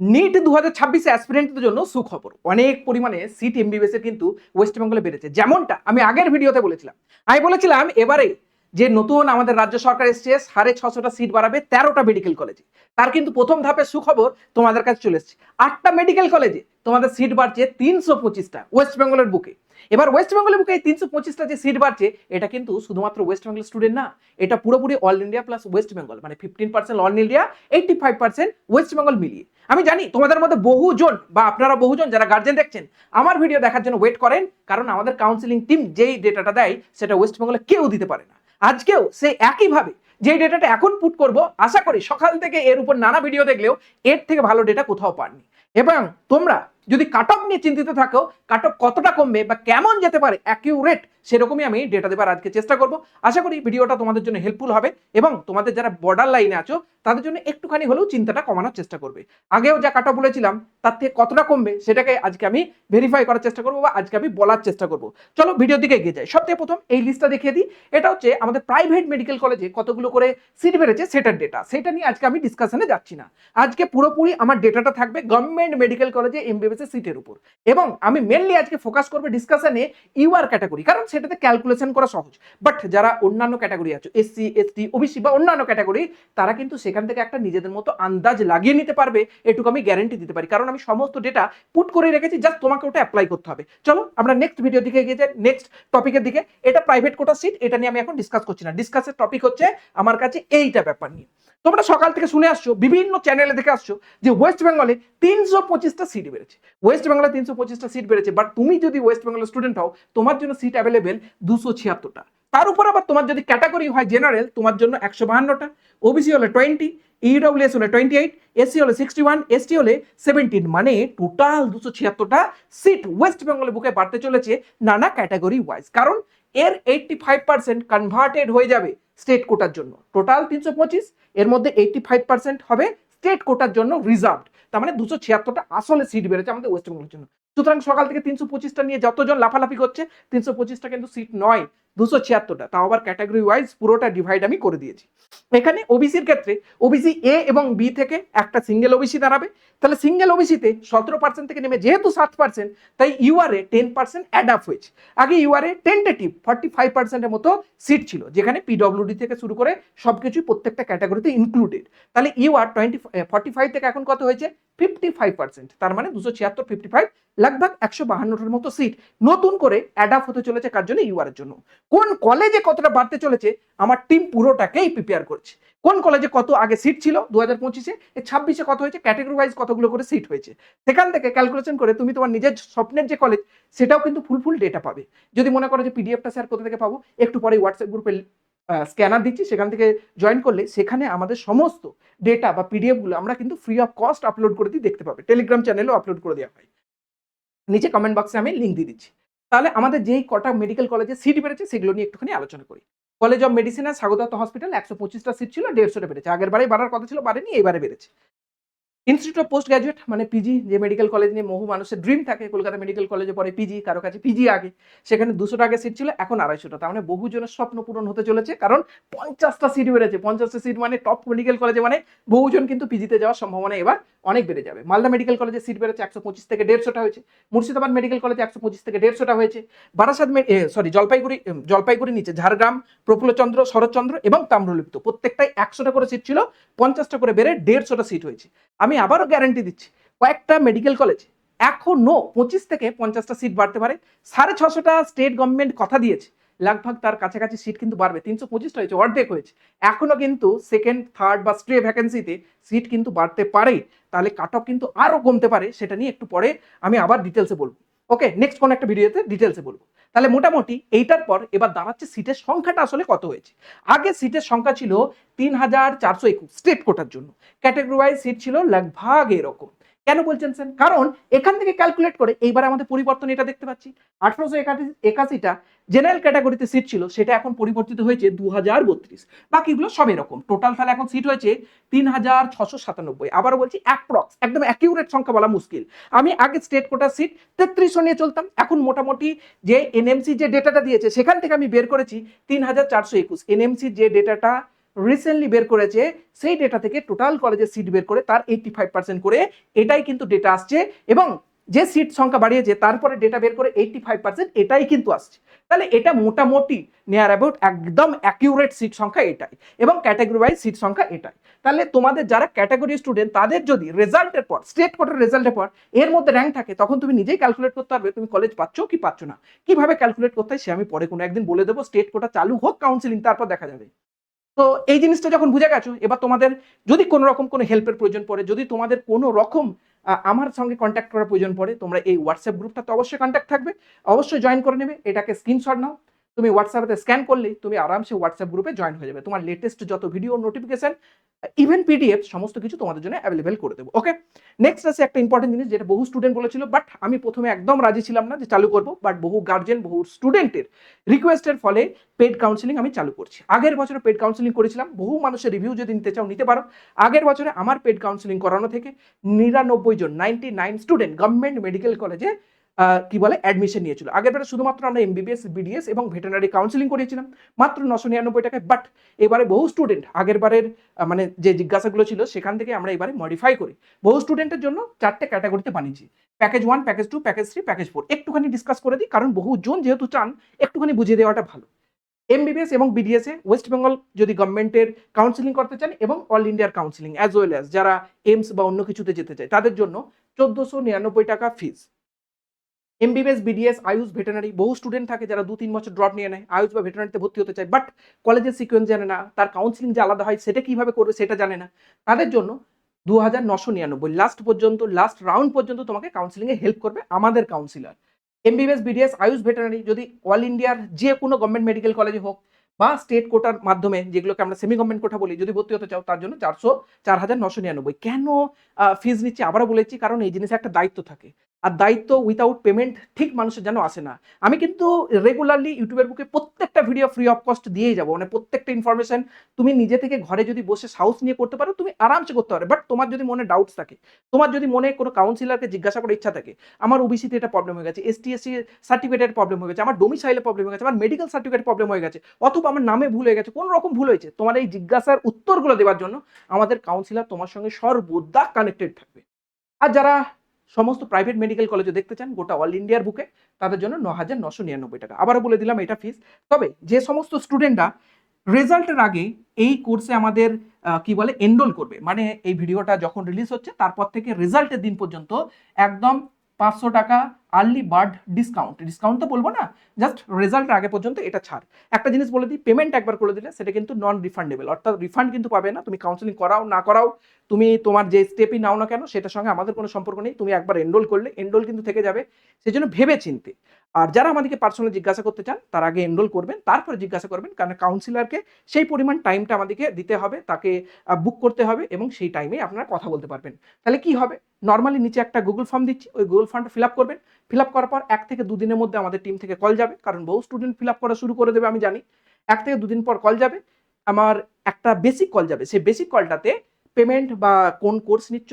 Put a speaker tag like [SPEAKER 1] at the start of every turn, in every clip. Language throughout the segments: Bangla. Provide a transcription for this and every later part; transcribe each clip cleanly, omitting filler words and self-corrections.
[SPEAKER 1] নিট 2026 অ্যাসপিরেন্টদের জন্য সুখবর। অনেক পরিমাণে সিট এমবিবিএস এর কিন্তু ওয়েস্ট বেঙ্গলে বেড়েছে। যেমনটা আমি আগের ভিডিওতে বলেছিলাম। আমি বলেছিলাম এবারে যে নতুন আমাদের রাজ্য সরকার এসছে 650টা সিট বাড়াবে 13টা মেডিকেল কলেজে। তার কিন্তু প্রথম ধাপে সুখবর তোমাদের কাছে চলে এসেছে। 8টা মেডিকেল কলেজে তোমাদের সিট বাড়ছে 325টা ওয়েস্ট বেঙ্গলের বুকে। এবার ওয়েস্ট বেঙ্গলের বুকে এই 325টা যে সিট বাড়ছে এটা কিন্তু শুধুমাত্র ওয়েস্ট বেঙ্গল স্টুডেন্ট না, এটা পুরোপুরি all India plus West Bengal, মানে 15% অল ইন্ডিয়া, 85% ওয়েস্ট বেঙ্গল মিলিয়ে। আমি জানি তোমাদের মধ্যে বহুজন বা আপনারা বহুজন যারা গার্জেন দেখছেন আমার ভিডিও দেখার জন্য ওয়েট করেন, কারণ আমাদের কাউন্সিলিং টিম যেই ডেটাটা দেয় সেটা ওয়েস্ট বেঙ্গলে কেউ দিতে পারে না। আজকেও সে একইভাবে যে ডেটাটা এখন পুট করব, আশা করি সকাল থেকে এর উপর নানা ভিডিও দেখলেও এর থেকে ভালো ডেটা কোথাও পাননি। এবং তোমরা যদি কাট অফ নিয়ে চিন্তিত থাকো, কাট অফ কতটা কমবে বা কেমন যেতে পারে অ্যাকিউরেট সেরকমই আমি ডেটা দেবার আজকে চেষ্টা করব। আশা করি ভিডিওটা তোমাদের জন্য হেল্পফুল হবে এবং তোমাদের যারা বর্ডার লাইনে আছো তাদের জন্য একটুখানি হলেও চিন্তাটা কমানোর চেষ্টা করবে। আগেও যা কাট অফ বলেছিলাম তার থেকে কতটা কমবে সেটাকে আজকে আমি ভেরিফাই করার চেষ্টা করবো বা আজকে আমি বলার চেষ্টা করব। চলো ভিডিওর দিকে এগিয়ে যাই। সবথেকে প্রথম এই লিস্টটা দেখিয়ে দিই। এটা হচ্ছে আমাদের প্রাইভেট মেডিকেল কলেজে কতগুলো করে সিট বেড়েছে সেটার ডেটা। সেটা নিয়ে আজকে আমি ডিসকাশনে যাচ্ছি না। আজকে পুরোপুরি আমার ডেটাটা থাকবে গভর্নমেন্ট মেডিকেল কলেজে এমবিবিএস এর সিটের উপর। এবং আমি মেনলি আজকে ফোকাস করবো ডিসকাশনে ইউআর ক্যাটাগরি, কারণ সেটাতে ক্যালকুলেশন করা সহজ। বাট যারা অন্যান্য ক্যাটাগরি আছে, এসসি এসটি ওবিসি বা অন্যান্য ক্যাটাগরি, তারা কিন্তু সেখান থেকে একটা নিজেদের মতো আন্দাজ লাগিয়ে নিতে পারবে, এটুকু আমি গ্যারেন্টি দিতে পারি, কারণ আমি সমস্ত ডেটা পুট করে রেখেছি, জাস্ট তোমাকে ওটা অ্যাপ্লাই করতে হবে। চলো আমরা নেক্সট ভিডিও দিকে এগিয়ে যাই, নেক্সট টপিকের দিকে। এটা প্রাইভেট কোটা সিট, এটা নিয়ে আমি এখন ডিসকাস করছি না। ডিসকাসের টপিক হচ্ছে আমার কাছে এইটা ব্যাপার নিয়ে। তোমরা সকাল থেকে শুনে আসছো, বিভিন্ন চ্যানেলে দেখে আসছো যে ওয়েস্ট বেঙ্গলে 325টা সিট বেড়েছে। ওয়েস্ট বেঙ্গলে 325টা সিট বেড়েছে, বাট তুমি যদি ওয়েস্ট বেঙ্গলের স্টুডেন্ট হও তোমার জন্য সিট অ্যাভেলেবেল 276টা। তার উপর আবার তোমার যদি ক্যাটাগরি হয় জেনারেল, তোমার জন্য 152টা, ওবিসি হলে 20, ইডব্লিউএস হলে 28, এসসি হলে 61, এসটি হলে 17, মানে টোটাল 276টা সিট ওয়েস্ট বেঙ্গলের বুকে বাড়তে চলেছে নানা ক্যাটাগরি ওয়াইজ। কারণ এর 85% কনভার্টেড হয়ে যাবে স্টেট কোটার জন্য। টোটাল 325, এর মধ্যে 85% হবে স্টেট কোটার জন্য রিজার্ভড। তার মানে 276টা আসলে সিট বেড়েছে আমাদের ওয়েস্ট বেঙ্গলের জন্য। সুতরাং সকাল থেকে 325টা নিয়ে যতজন লাফালাফি করছে, 325টা কিন্তু সিট নয়, 276টা। তাও আবার ক্যাটাগরি ওয়াইজ পুরোটা ডিভাইড আমি করে দিয়েছি। এখানে ওবিসির ক্ষেত্রে ওবিসি এ এবং বি থেকে একটা সিঙ্গেল ওবিসি দাঁড়াবে। তাহলে সিঙ্গেল ওবিসিতে 17% থেকে নেমে যেহেতু 7%, তাই ইউআরএ 10% অ্যাড আপ হয়েছে। আগে ইউআরএ টেন্টেটিভ 45%-এর মতো সিট ছিল, যেখানে পিডব্লিউডি থেকে শুরু করে সবকিছুই প্রত্যেকটা ক্যাটাগরিতে ইনক্লুডেড। তাহলে ইউআর 45 থেকে এখন কত হয়েছে 55%। তার মানে 276 55 लगभग 152টার মতো সিট নতুন করে অ্যাড আপ হতে চলেছে। কার জন্য? ইউআর এর জন্য। কোন কলেজে কতটা বাড়তে চলেছে আমার টিম পুরোটাকেই প্রিপেয়ার করছে। কোন কলেজে কত আগে সিট ছিল 2025-এ, 26-এ কত হয়েছে, ক্যাটাগরি ওয়াইজ কতগুলো করে সিট হয়েছে, সেখান থেকে ক্যালকুলেশন করে তুমি তোমার নিজের স্বপ্নের যে কলেজ সেটাও কিন্তু ফুল ডেটা পাবে। যদি মনে করো যে পিডিএফটা স্যার কোথা থেকে পাবো, একটু পরে হোয়াটসঅ্যাপ গ্রুপে স্ক্যানার দিচ্ছি, সেখান থেকে জয়েন করলে সেখানে আমাদের সমস্ত ডেটা বা পিডিএফ গুলো আমরা কিন্তু ফ্রি অফ কস্ট আপলোড করে দিই, দেখতে পাবে। টেলিগ্রাম চ্যানেলেও আপলোড করে দেওয়া হয়, নিচে কমেন্ট বক্সে আমি লিঙ্ক দিয়ে দিচ্ছি। তাহলে আমাদের যেই কটা মেডিকেল কলেজে সিট বেড়েছে সেগুলো নিয়ে একটুখানি আলোচনা করি। কলেজ অফ মেডিসিন আর স্বাগত হসপিটাল 125টা সিট ছিল, 150টা বেড়েছে। আগের বারে বাড়ার কথা ছিল, বাড়েনি, এবারে বেড়েছে। ইনস্টিটিউট অফ পোস্ট গ্রাজুয়েট মানে পিজি, যে মেডিকেল কলেজ নিয়ে বহু মানুষের ড্রিম থাকে, কলকাতা মেডিকেল কলেজে পড়ে পিজি, কারো কাছে পিজি আগে, সেখানে 200টা আগে সিট ছিল, এখন 250টা। তার মানে বহুজনের স্বপ্ন পূরণ হতে চলেছে, কারণ 50টা সিট বেড়েছে। 50টা সিট মানে টপ মেডিকেল কলেজে, মানে বহুজন কিন্তু পিজিতে যাওয়ার সম্ভাবনা এবার অনেক বেড়ে যাবে। মালদা মেডিকেল কলেজে সিট বেড়েছে 125 থেকে 150টা হয়েছে। মুর্শিদাবাদ মেডিকেল কলেজে 125 থেকে 150টা হয়েছে। বারাসাত জলপাইগুড়ি নিচে ঝাড়গ্রাম, প্রফুল্লচন্দ্র, শরৎচন্দ্র এবং তাম্রলিপ্ত প্রত্যেকটাই 100টা করে সিট ছিল, 50টা করে বেড়ে 150টা সিট হয়েছে। আমি আবারও গ্যারান্টি দিচ্ছি কয়েকটা মেডিকেল কলেজে এখনো 25 থেকে 50টা সিট বাড়তে পারে। 650টা স্টেট গভর্নমেন্ট কথা দিয়েছে, লাগভাগ তার কাছাকাছি সিট কিন্তু বাড়বে। 325টা হয়েছে, অর্ধেক হয়েছে। এখনো কিন্তু সেকেন্ড থার্ড বা স্ট্রে ভ্যাকেন্সিতে সিট কিন্তু বাড়তে পারে। তাহলে কাট অফ কিন্তু আরো কমতে পারে, সেটা নিয়ে একটু পরে আমি আবার ডিটেলসে বলবো। ওকে, নেক্সট কোন একটা ভিডিওতে ডিটেলসে বলবো। তাহলে মোটামুটি এইটার পর এবার দাঁড়াচ্ছে সিটের সংখ্যাটা আসলে কত হয়েছে। আগে সিটের সংখ্যা ছিল 3421 স্টেট কোটার জন্য। ক্যাটাগরি ওয়াইজ সিট ছিল লাগভাগ এরকম। কেন বলছেন স্যার? কারণ এখান থেকে ক্যালকুলেট করে এইবার আমাদের পরিবর্তন এটা দেখতে পাচ্ছি। 1881টা জেনারেল ক্যাটাগরিতে সিট ছিল, সেটা এখন পরিবর্তিত হয়েছে 2032। বাকিগুলো সব এরকম। টোটাল তাহলে এখন সিট হয়েছে 3697। আবারও বলছি অ্যাপ্রক্স, একদম অ্যাকিউরেট সংখ্যা বলা মুশকিল। আমি আগে স্টেট কোটার সিট 3300 নিয়ে চলতাম, এখন মোটামুটি যে এনএমসি যে ডেটাটা দিয়েছে সেখান থেকে আমি বের করেছি 3421। এনএমসি যে ডেটাটা রিসেন্টলি বের করেছে, সেই ডেটা থেকে টোটাল কলেজের সিট বের করে তার 85% করে এটাই কিন্তু ডেটা আসছে, এবং যে সিট সংখ্যা বাড়িয়েছে তারপরে ডেটা বের করে 85% এটাই কিন্তু আসছে। তাহলে এটা মোটামুটি নিয়ার অ্যাবাউট একদম অ্যাকিউরেট সিট সংখ্যা এটাই, এবং ক্যাটাগরি ওয়াইজ সিট সংখ্যা এটাই। তাহলে তোমাদের যারা ক্যাটাগরি স্টুডেন্ট তাদের যদি রেজাল্টের পর, স্টেট কোটার রেজাল্টের পর এর মধ্যে র্যাঙ্ক থাকে, তখন তুমি নিজেই ক্যালকুলেট করতে পারবে তুমি কলেজ পাচ্ছ কি পাচ্ছ না। কিভাবে ক্যালকুলেট করতে হয় সে আমি পরে কোনো একদিন বলে দেবো, স্টেট কোটা চালু হোক কাউন্সিলিং, তারপর দেখা যাবে। তো এই জিনিসটা যখন বুঝে গেছো, এবার তোমাদের যদি কোনো রকম কোনো হেল্পের প্রয়োজন পড়ে, যদি তোমাদের কোনো রকম আমার সঙ্গে কন্ট্যাক্ট করার প্রয়োজন পড়ে, তোমরা এই হোয়াটসঅ্যাপ গ্রুপটা তো অবশ্যই কন্ট্যাক্ট থাকবে, অবশ্যই জয়েন করে নেবে। এটাকে স্ক্রিনশট নাও, তুমি হোয়াটসঅ্যাপে স্ক্যান করলেই তুমি আরামসে হোয়াটসঅ্যাপ গ্রুপে জয়েন হয়ে যাবে। তোমার লেটেস্ট যত ভিডিও নোটিফিকেশন, ইভেন পিডিএফ, সমস্ত কিছু তোমাদের জন্য অ্যাভেলেবেল করে দেবো। ওকে, নেক্সট আছে একটা ইম্পর্টেন্ট জিনিস যেটা বহু স্টুডেন্ট বলেছিল, বাট আমি প্রথমে একদম রাজি ছিলাম না যে চালু করবো, বাট বহু গার্জেন, বহু স্টুডেন্টের রিকোয়েস্টের ফলে পেড কাউন্সিলিং আমি চালু করছি। আগের বছরে পেড কাউন্সিলিং করেছিলাম, বহু মানুষের রিভিউ যদি নিতে চাও নিতে পারো। আগের বছরে আমার পেড কাউন্সিলিং করানো থেকে 99 জন, 99 স্টুডেন্ট গভর্নমেন্ট মেডিকেল কলেজে কি বলে অ্যাডমিশন নিয়েছিল। আগের বারে শুধুমাত্র আমরা এমবিবিএস, বিডিএস এবং ভেটেরিনারি কাউন্সিলিং করিয়েছিলাম মাত্র 999 টাকায়। বাট এবারে বহু স্টুডেন্ট আগের বারের মানে যে জিজ্ঞাসাগুলো ছিল সেখান থেকে আমরা এবারে মডিফাই করি, বহু স্টুডেন্টের জন্য 4টে ক্যাটাগরিতে বানিয়েছি, প্যাকেজ 1, প্যাকেজ 2, প্যাকেজ 3, প্যাকেজ 4। একটুখানি ডিসকাস করে দিই, কারণ বহু জন যেহেতু চান একটুখানি বুঝিয়ে দেওয়াটা ভালো। এমবিবিএস এবং বিডিএস এ ওয়েস্ট বেঙ্গল যদি গভর্নমেন্টের কাউন্সিলিং করতে চান, এবং অল ইন্ডিয়ার কাউন্সিলিং অ্যাজ ওয়েল অ্যাজ যারা এইমস বা অন্য কিছুতে যেতে চায়, তাদের জন্য 1499 টাকা ফিস। এমবিবিএস, বিডিএস, আয়ুষ, ভেটেনারি, বহু স্টুডেন্ট থাকে যারা 2-3 বছর ড্রপ নিয়ে নেয়, আয়ুষ বা ভেটেনারিতে ভর্তি হতে চায়, বাট কলেজের সিকোয়েন্স জানে না, তার কাউন্সিলিং যে আলাদা হয় সেটা কিভাবে করবে সেটা জানে না, তাদের জন্য 2999 লাস্ট পর্যন্ত, লাস্ট রাউন্ড পর্যন্ত তোমাকে কাউন্সিলিংয়ে হেল্প করবে আমাদের councillor. MBBS, BDS, Ayush, veterinary যদি অল ইন্ডিয়ার যে কোনো গভর্নমেন্ট মেডিকেল কলেজে হোক বা স্টেট কোটার মাধ্যমে, যেগুলোকে আমরা সেমি গভর্নমেন্ট কোটা বলি, যদি ভর্তি হতে চাও তার জন্য 4,999। কেন ফিজ নিচ্ছি আবারও বলেছি, কারণ এই জিনিসে একটা দায়িত্ব থাকে, আর দায়িত্ব উইথাউট পেমেন্ট ঠিক মানুষের যেন আসে না। আমি কিন্তু রেগুলারলি ইউটিউবের বুকে প্রত্যেকটা ভিডিও ফ্রি অফ কস্ট দিয়েই যাবো, মানে প্রত্যেকটা ইনফরমেশন তুমি নিজে থেকে ঘরে যদি বসে সাহস নিয়ে করতে পারো, তুমি আরামসে করতে পারো। বাট তোমার যদি মনে ডাউটস থাকে, তোমার যদি মনে কোনো কাউন্সিলরকে জিজ্ঞাসা করার ইচ্ছা থাকে, আমার ওবিসিতে এটা প্রবলেম হয়ে গেছে, এসটি/এসসি সার্টিফিকেটের প্রবলেম হয়ে গেছে, আমার ডোমিসাইলে প্রবলেম হয়ে গেছে, আমার মেডিকেল সার্টিফিকেট প্রবলেম হয়ে গেছে, অথবা আমার নামে ভুল হয়ে গেছে, কোনো রকম ভুল হয়েছে, তোমার এই জিজ্ঞাসার উত্তরগুলো দেওয়ার জন্য আমাদের কাউন্সিলর তোমার সঙ্গে সর্বদা কানেক্টেড থাকবে। আর যারা সমস্ত প্রাইভেট মেডিকেল কলেজে দেখতে চান গোটা অল ইন্ডিয়ার বুকে, তাদের জন্য 9,999 টাকা। আবারও বলে দিলাম এটা ফিস। তবে যে সমস্ত স্টুডেন্টরা রেজাল্টের আগে এই কোর্সে আমাদের কি বলে এনরোল করবে, মানে এই ভিডিওটা যখন রিলিজ হচ্ছে তারপর থেকে রেজাল্টের দিন পর্যন্ত একদম 500 টাকা আর্লি বার্ড ডিসকাউন্ট, ডিসকাউন্ট তো বলবো না, জাস্ট রেজাল্টের আগে পর্যন্ত এটা ছাড়। একটা জিনিস বলে দিই, পেমেন্ট একবার করে দিলে সেটা কিন্তু নন রিফান্ডেবল, অর্থাৎ রিফান্ড কিন্তু পাবে না। তুমি কাউন্সিলিং করাও না করাও, তুমি তোমার যে স্টেপই নাও না কেন, সেটার সঙ্গে আমাদের কোনো সম্পর্ক নেই। তুমি একবার এনরোল করলে এনরোল কিন্তু থেকে যাবে, সেই জন্য ভেবে চিনতে। আর যারা আমাদেরকে পার্সোনালি জিজ্ঞাসা করতে চান তার আগে এনরোল করবেন, তারপরে জিজ্ঞাসা করবেন, কারণ কাউন্সিলরকে সেই পরিমাণ টাইমটা আমাদেরকে দিতে হবে, তাকে বুক করতে হবে, এবং সেই টাইমেই আপনারা কথা বলতে পারবেন। তাহলে কি হবে, নর্মালি নিচে একটা গুগল ফর্ম দিচ্ছি, ওই গুগল ফর্মটা ফিল আপ করবেন। ফিল আপ করার পর 1 থেকে 2 দিনের মধ্যে আমাদের টিম থেকে কল যাবে, কারণ বহু স্টুডেন্ট ফিল আপ করা শুরু করে দেবে আমি জানি। 1 থেকে 2 দিন পর কল যাবে, আমার একটা বেসিক কল যাবে, সেই বেসিক কলটাতে পেমেন্ট বা কোন কোর্স নিচ্ছ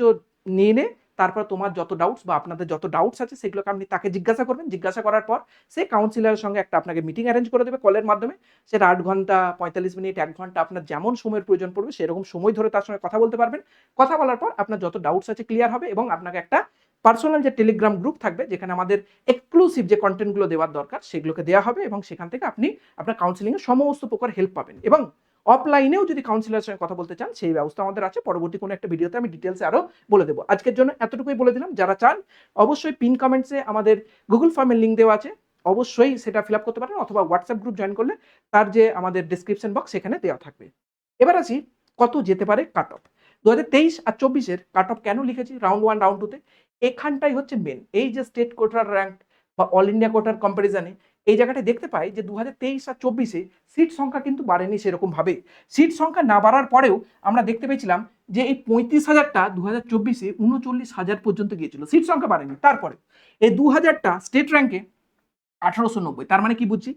[SPEAKER 1] নিয়ে নে, তারপর তোমার যত ডাউটস বা আপনাদের যত ডাউটস আছে সেগুলোকে আপনি তাকে জিজ্ঞাসা করবেন। জিজ্ঞাসা করার পর সে কাউন্সিলরের সঙ্গে একটা আপনাকে মিটিং অ্যারেঞ্জ করে দেবে কলের মাধ্যমে। সেটা 8 ঘন্টা, 45 মিনিট, 1 ঘন্টা, আপনার যেমন সময়ের প্রয়োজন পড়বে সেরকম সময় ধরে তার সঙ্গে কথা বলতে পারবেন। কথা বলার পর আপনার যত ডাউটস আছে ক্লিয়ার হবে, এবং আপনাকে একটা পার্সোনাল যে টেলিগ্রাম গ্রুপ থাকবে, যেখানে আমাদের এক্সক্লুসিভ যে কন্টেন্টগুলো দেওয়ার দরকার সেগুলোকে দেওয়া হবে, এবং সেখান থেকে আপনি আপনার কাউন্সিলিংয়ে সমস্ত প্রকার হেল্প পাবেন। এবং অফলাইনেও যদি কাউন্সিলরের সঙ্গে কথা বলতে চান সেই ব্যবস্থা আমাদের আছে, পরবর্তী কোনো একটা ভিডিওতে আমি ডিটেলসে আরও বলে দেবো। আজকের জন্য এতটুকুই বলে দিলাম। যারা চান অবশ্যই পিন কমেন্টসে আমাদের গুগল ফর্মের লিঙ্ক দেওয়া আছে, অবশ্যই সেটা ফিল আপ করতে পারেন, অথবা হোয়াটসঅ্যাপ গ্রুপ জয়েন করলে তার যে আমাদের ডিসক্রিপশন বক্স সেখানে দেওয়া থাকবে। এবার আসি কত যেতে পারে কাট অফ। 2023 আর 24-এর কাট অফ কেন লিখেছি রাউন্ড 1, রাউন্ড 2-তে, এখানটাই হচ্ছে মেন। এই যে স্টেট কোটার র্যাঙ্ক বা অল ইন্ডিয়া কোটার কম্পারিজনে এই জায়গাটা দেখতে পাই যে 2023 আর 24-এ সিট সংখ্যা কিন্তু বাড়েনি সেরকম ভাবে। সিট সংখ্যা না বাড়ার পরেও আমরা দেখতে পেয়েছিলাম যে এই 35,000টা 2024-এ 39,000 পর্যন্ত গিয়েছিল, সিট সংখ্যা বাড়েনি। তারপরে এই 2000টা স্টেট র্যাঙ্কে 1890, তার মানে কি বুঝছি,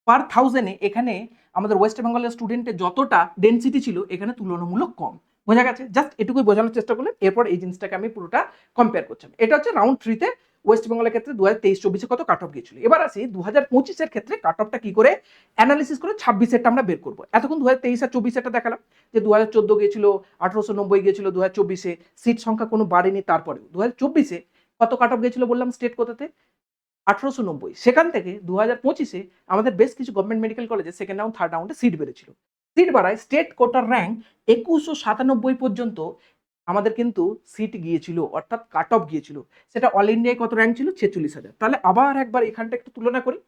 [SPEAKER 1] পার 1000-এ এখানে আমাদের ওয়েস্ট বেঙ্গলের স্টুডেন্টের যতটা ডেন্সিটি ছিল এখানে তুলনামূলক কম। বোঝা গেছে? জাস্ট এটুকুই বোঝানোর চেষ্টা করলেন, এরপর এই জিনিসটাকে আমি পুরোটা কম্পেয়ার করছিলাম। এটা হচ্ছে রাউন্ড 3-তে ওয়েস্ট বেঙ্গলের ক্ষেত্রে 2023-24 কত কাট অফ গিয়েছিল। এবার আসি 2025-এর ক্ষেত্রে কাট অফটা কি করে অ্যানালিসিস করে 26-এরটা আমরা বের করবো। এতক্ষণ 2023 আর 24-এরটা দেখালাম যে 2014 গিয়েছিল, 1890 গিয়েছিল 2024-এ, সিট সংখ্যা কোনো বাড়েনি। তারপরেও 2024-এ কত কাট অফ গিয়েছিল বললাম স্টেট কোটাতে 1890। সেখান থেকে 2025-এ আমাদের বেশ কিছু গভর্নমেন্ট মেডিকেল কলেজে সেকেন্ড রাউন্ড থার্ড রাউন্ডে সিট বেড়েছিল। সিট বাড়ায় স্টেট কোটার র্যাঙ্ক 2197 পর্যন্ত আমাদের কিন্তু সিট গিয়েছিল, অর্থাৎ কাট অফ গিয়েছিল। সেটা অল ইন্ডিয়ায় কত র্যাঙ্ক ছিল 46,000। তাহলে আবার একবার এখানটা একটু তুলনা করি।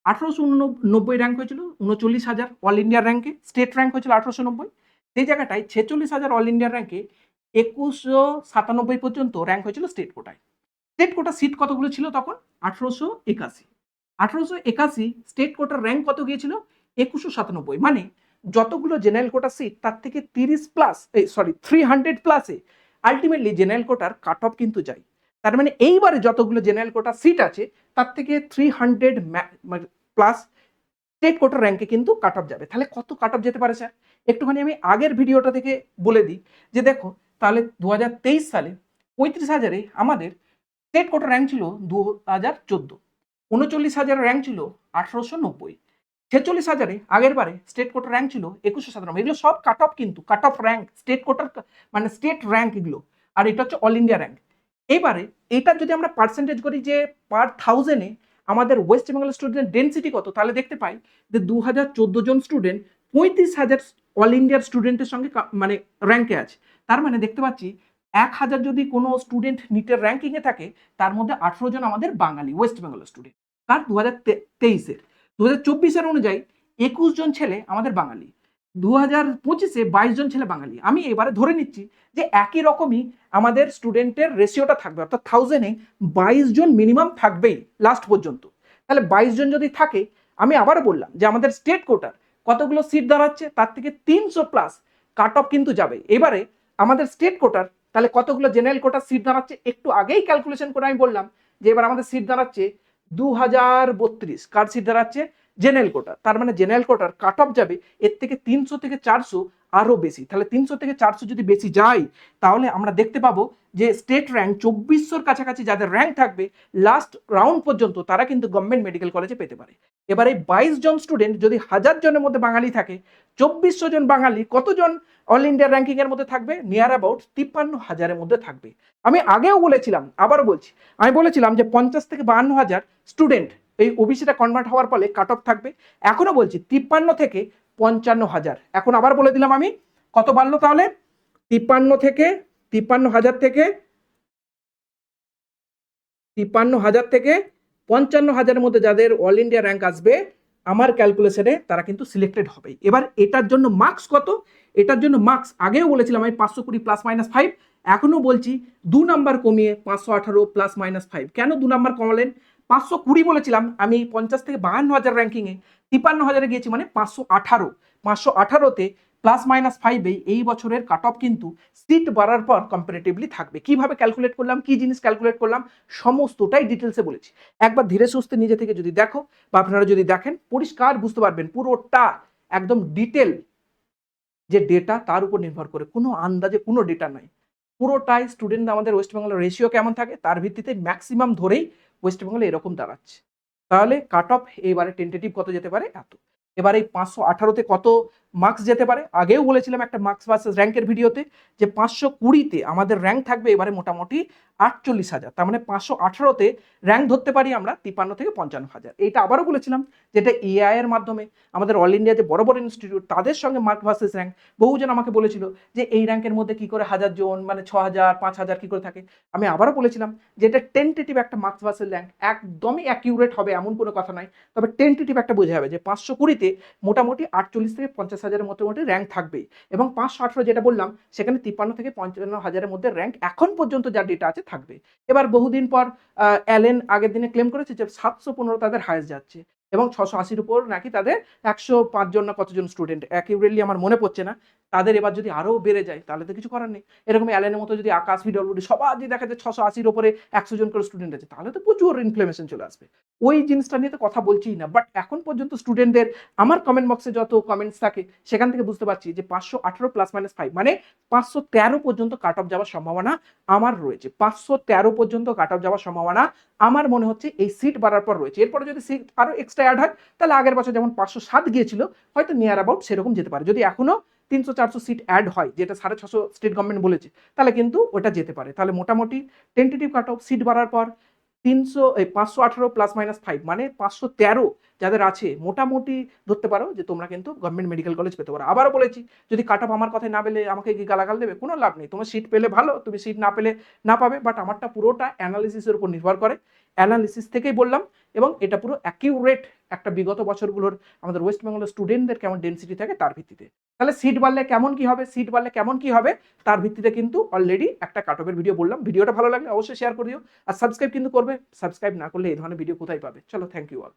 [SPEAKER 1] 1890 র্যাঙ্ক হয়েছিল 39,000 অল ইন্ডিয়ার র্যাঙ্কে, স্টেট র্যাঙ্ক হয়েছিল 1890। সেই জায়গাটায় 46,000 অল ইন্ডিয়ার র্যাঙ্কে 2197 পর্যন্ত র্যাঙ্ক হয়েছিল স্টেট কোটায়। স্টেট কোটা সিট কতগুলো ছিল তখন 1881। 1881 স্টেট কোটার র্যাঙ্ক কত গিয়েছিল 2197। মানে যতগুলো জেনারেল কোটা সিট তার থেকে 300 প্লাসে আলটিমেটলি জেনারেল কোটার কাট অফ কিন্তু যায়। তার মানে এইবারে যতগুলো জেনারেল কোটা সিট আছে তার থেকে 300 প্লাস স্টেট কোটার র্যাঙ্কে কিন্তু কাট অফ যাবে। তাহলে কত কাট অফ যেতে পারে স্যার, একটুখানি আমি আগের ভিডিওটা থেকে বলে দিই যে দেখো তাহলে 2023 সালে 35,000-এ আমাদের স্টেট কোটা র্যাঙ্ক ছিল 2014, 39,000 র্যাঙ্ক ছিল 1890, 46,000-এ আগের বারে স্টেট কোটা র্যাঙ্ক ছিল 2197। এগুলো সব কাট অফ কিন্তু কাট অফ র্যাঙ্ক স্টেট কোটার মানে স্টেট র্যাঙ্ক এগুলো, আর এটা হচ্ছে অল ইন্ডিয়া র্যাঙ্ক। এবারে এটা যদি আমরা পার্সেন্টেজ করি যে পার 1000-এ আমাদের ওয়েস্ট বেঙ্গল স্টুডেন্ট ডেন্সিটি কত, তাহলে দেখতে পাই যে 2014 জন স্টুডেন্ট 35,000 অল ইন্ডিয়ার স্টুডেন্টের সঙ্গে মানে র্যাঙ্কে আছে। তার মানে দেখতে পাচ্ছি 1000 যদি কোনো স্টুডেন্ট নিটের র্যাঙ্কিংয়ে থাকে তার মধ্যে 18 জন আমাদের বাঙালি ওয়েস্ট বেঙ্গল স্টুডেন্ট। তার 2023-এর 2024-এর অনুযায়ী 21 জন ছেলে আমাদের বাঙালি, 2025-এ 22 জন ছেলে বাঙালি। আমি এবারে ধরে নিচ্ছি যে একই রকমই আমাদের স্টুডেন্টের রেশিওটা থাকবে, অর্থাৎ 1000-এ 22 জন মিনিমাম থাকবেই লাস্ট পর্যন্ত। তাহলে 22 জন যদি থাকে, আমি আবার বললাম যে আমাদের স্টেট কোটার কতগুলো সিট দাঁড়াচ্ছে তার থেকে 300 প্লাস কাট অফ কিন্তু যাবে। এবারে আমাদের স্টেট কোটার তাহলে কতগুলো জেনারেল কোটার সিট দাঁড়াচ্ছে একটু আগেই ক্যালকুলেশন করে আমি বললাম যে এবার আমাদের সিট দাঁড়াচ্ছে 2032। কার সিট দাঁড়াচ্ছে জেনারেল কোটা। তার মানে জেনারেল কোটার কাট অফ যাবে এর থেকে 300 থেকে 400 আরো বেশি। তাহলে 300 থেকে 400 যদি বেশি যায় তাহলে আমরা দেখতে পাবো যে স্টেট র্যাঙ্ক 2400-র কাছাকাছি যাদের র্যাঙ্ক থাকবে লাস্ট রাউন্ড পর্যন্ত তারা কিন্তু গভর্নমেন্ট মেডিকেল কলেজে পেতে পারে। এবার এই 22 জন স্টুডেন্ট যদি 1000 জনের মধ্যে বাঙালি থাকে, 2400 জন বাঙালি কতজন অল ইন্ডিয়া র্যাঙ্কিং এর মধ্যে থাকবে, নিয়ার অ্যাবাউট 53,000-এর মধ্যে থাকবে। আমি আগেও বলেছিলাম, আবারও বলছি, আমি বলেছিলাম যে 50 থেকে 52,000 স্টুডেন্ট এই ওবিসিটা কনভার্ট হওয়ার ফলে কাট অফ থাকবে। এখনো বলছি 53 থেকে 55,000। এখন আবার বলে দিলাম আমি কত বাড়লো তাহলে 53 থেকে 53,000 থেকে 55,000-এর মধ্যে যাদের অল ইন্ডিয়া র্যাঙ্ক আসবে আমার ক্যালকুলেশনে তারা কিন্তু সিলেক্টেড হবে। এবার এটার জন্য মার্কস কত, এটার জন্য মার্কস আগেও বলেছিলাম আমি 520 প্লাস মাইনাস 5, এখনো বলছি 2 নাম্বার কমিয়ে 518 প্লাস মাইনাস 5। কেন 2 নাম্বার কমালেন, 520 বলেছিলাম আমি 50 থেকে 52,000 র্যাঙ্কিংয়ে, 53,000-এ গিয়েছি মানে 518। 518-তে প্লাস মাইনাস 5-এই এই বছরের কাট অফ কিন্তু সিট বাড়ার পর কম্পারেটিভলি থাকবে। কিভাবে ক্যালকুলেট করলাম, কি জিনিস ক্যালকুলেট করলাম, সমস্তটাই ডিটেলসে বলেছি। একবার ধীরে সুস্থে নিজে থেকে যদি দেখো বা আপনারা যদি দেখেন পরিষ্কার বুঝতে পারবেন পুরোটা একদম ডিটেল যে ডেটা তার উপর নির্ভর করে, কোনো আন্দাজে কোনো ডেটা নাই, পুরোটাই স্টুডেন্ট আমাদের ওয়েস্ট বেঙ্গলের রেশিও কেমন থাকে তার ভিত্তিতে ম্যাক্সিমাম ধরেই ওয়েস্ট বেঙ্গলে এরকম দাঁড়াচ্ছে। তাহলে কাট অফ এবারে টেন্টেটিভ কত যেতে পারে এত। এবার এই 518-তে কত মার্কস যেতে পারে, আগেও বলেছিলাম একটা মার্কস ভার্সেস র্যাঙ্কের ভিডিওতে যে 520-তে আমাদের র্যাঙ্ক থাকবে এবারে মোটামুটি 48,000। তার মানে 518-তে র্যাঙ্ক ধরতে পারি আমরা 53 থেকে 55,000। এইটা আবারও বলেছিলাম যেটা এআই এর মাধ্যমে আমাদের অল ইন্ডিয়া যে বড় বড় ইনস্টিটিউট তাদের সঙ্গে মার্ক ভার্সেস র্যাঙ্ক। বহুজন আমাকে বলেছিল যে এই র্যাঙ্কের মধ্যে কি করে 1000 জন মানে 6,000 5,000 কি করে থাকে। আমি আবারও বলেছিলাম যে এটা টেন্টেটিভ একটা মার্কস ভার্সেস র্যাঙ্ক, একদমই অ্যাকিউরেট হবে এমন কোনো কথা নয়, তবে টেন্টেটিভ একটা বোঝা যাবে যে 520-তে মোটামুটি 48 থেকে 50,000-এর মোটামুটি র্যাঙ্ক থাকবেই। এবং 518 যেটা বললাম সেখানে 53 থেকে 55,000-এর মধ্যে র্যাঙ্ক এখন পর্যন্ত যা ডেটা আছে থাকবে। এবার বহুদিন পর অ্যালেন আগের দিনে ক্লেম করেছে যে 715 তাদের হায়েস্ট যাচ্ছে এবং 680-র উপর নাকি তাদের 105 জন না কতজন স্টুডেন্ট, অ্যাকিউরেটলি আমার মনে পড়ছে না, তাদের এবার যদি আরও বেড়ে যায় তাহলে তো কিছু করার নেই। এরকম অ্যালেনের মতো যদি আকাশ, পিডব্লিউডি সবার যদি দেখা যায় 680-র উপরে 100 জন করে স্টুডেন্ট আছে, তাহলে তো প্রচুর ইনফ্লেমেশন চলে আসবে। ওই জিনিসটা নিয়ে তো কথা বলছিই না। বাট এখন পর্যন্ত স্টুডেন্টদের আমার কমেন্ট বক্সে যত কমেন্টস থাকে সেখান থেকে বুঝতে পারছি যে 518 +-5 মানে 513 পর্যন্ত কাট অফ যাওয়ার সম্ভাবনা আমার রয়েছে। 513 পর্যন্ত কাট অফ যাওয়ার সম্ভাবনা আমার মনে হচ্ছে এই সিট বাড়ার পর রয়েছে। এরপরে যদি সিট আরো এক্সট্রা অ্যাড হয় তাহলে আগের বছর যেমন 507 গিয়েছিল হয়তো নিয়ার অ্যাবাউট সেরকম যেতে পারে। যদি এখনো 300-400 সিট অ্যাড হয়, যেটা 650 স্টেট গভর্নমেন্ট বলেছে, তাহলে কিন্তু ওটা যেতে পারে। তাহলে মোটামুটি টেন্টেটিভ কাট অফ সিট বাড়ার পর 518 +-5 মানে 513 যাদের আছে মোটামুটি ধরতে পারো যে তোমরা কিন্তু গভর্নমেন্ট মেডিকেল কলেজ পেতে পারো। আবারও বলেছি, যদি কাট অফ আমার কথায় না পেলে আমাকে কি গালাগাল দেবে? কোনো লাভ নেই। তোমার সিট পেলে ভালো, তুমি সিট না পেলে না পাবে। বাট আমারটা পুরোটা অ্যানালিসিসের উপর নির্ভর করে। অ্যানালিসিস থেকেই বললাম, এবং এটা পুরো অ্যাকিউরেট একটা বিগত বছরগুলোর আমাদের ওয়েস্ট বেঙ্গলের স্টুডেন্টদের কেমন ডেনসিটি থাকে তার ভিত্তিতে। তাহলে সিট বাড়লে কেমন কি হবে, সিট বাড়লে কেমন কি হবে তার ভিত্তিতে কিন্তু অলরেডি একটা কাট অফের ভিডিও বললাম। ভিডিওটা ভালো লাগলে অবশ্যই শেয়ার করে দিও, আর সাবস্ক্রাইব কিন্তু করবে। সাবস্ক্রাইব না করলে এই ধরনের ভিডিও কোথায় পাবে? চলো, থ্যাংক ইউ অল।